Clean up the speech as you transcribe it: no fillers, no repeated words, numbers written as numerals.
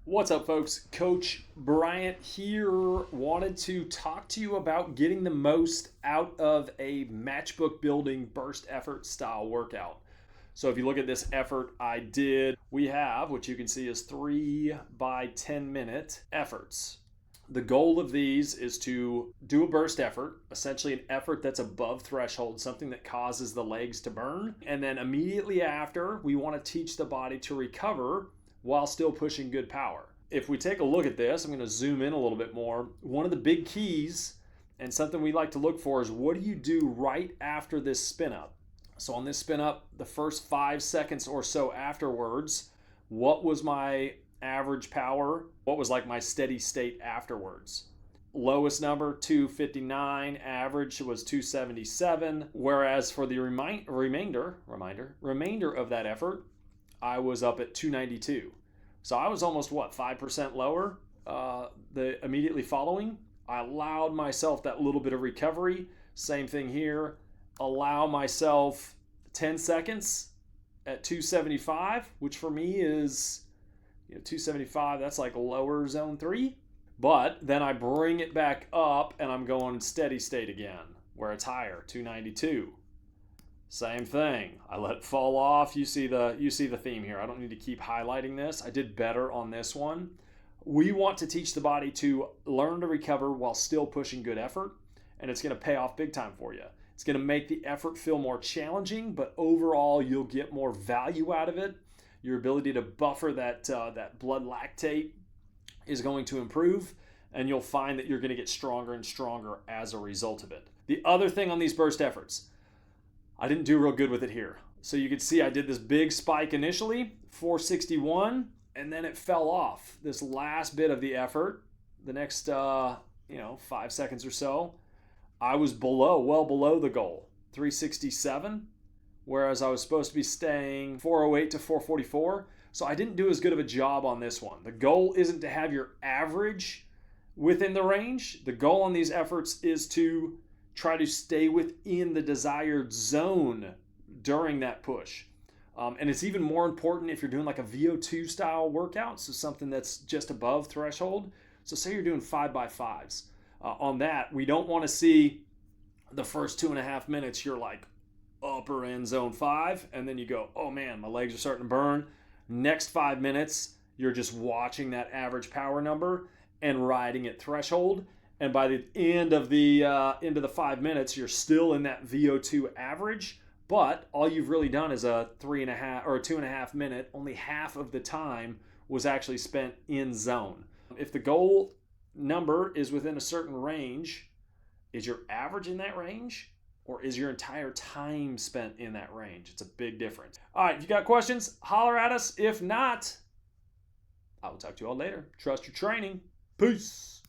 What's up, folks? Coach Bryant here. Wanted to talk to you about getting the most out of a matchbook building burst effort style workout. So if you look at this effort I did, we have what you can see is 3 by 10-minute efforts. The goal of these is to do a burst effort, essentially an effort that's above threshold, something that causes the legs to burn. And then immediately after, we want to teach the body to recover while still pushing good power. If we take a look at this, I'm going to zoom in a little bit more. One of the big keys and something we like to look for is what do you do right after this spin up? So on this spin up, the first 5 seconds or so afterwards, what was my average power? What was like my steady state afterwards? Lowest number 259, average was 277, whereas for the remainder of that effort, I was up at 292. So I was almost 5% lower the immediately following. I allowed myself that little bit of recovery. Same thing here. Allow myself 10 seconds at 275, which for me is 275, that's like lower zone 3. But then I bring it back up and I'm going steady state again, where it's higher, 292. Same thing. I let it fall off. You see the theme here. I don't need to keep highlighting this. I did better on this one. We want to teach the body to learn to recover while still pushing good effort, and it's going to pay off big time for you. It's going to make the effort feel more challenging, but overall you'll get more value out of it. Your ability to buffer that blood lactate is going to improve, and you'll find that you're going to get stronger and stronger as a result of it. The other thing on these burst efforts, I didn't do real good with it here. So you can see I did this big spike initially, 461, and then it fell off. This last bit of the effort, the next 5 seconds or so, I was well below the goal, 367, whereas I was supposed to be staying 408 to 444. So I didn't do as good of a job on this one. The goal isn't to have your average within the range. The goal on these efforts is to try to stay within the desired zone during that push. And it's even more important if you're doing like a VO2 style workout, so something that's just above threshold. So say you're doing 5x5s. On that, we don't want to see the first 2.5 minutes you're like upper end zone 5, and then you go, oh man, my legs are starting to burn. Next 5 minutes, you're just watching that average power number and riding at threshold. And by the end of the 5 minutes, you're still in that VO2 average, but all you've really done is a 3.5 or a 2.5 minute. Only half of the time was actually spent in zone. If the goal number is within a certain range, is your average in that range, or is your entire time spent in that range? It's a big difference. All right, if you got questions, holler at us. If not, I will talk to you all later. Trust your training. Peace.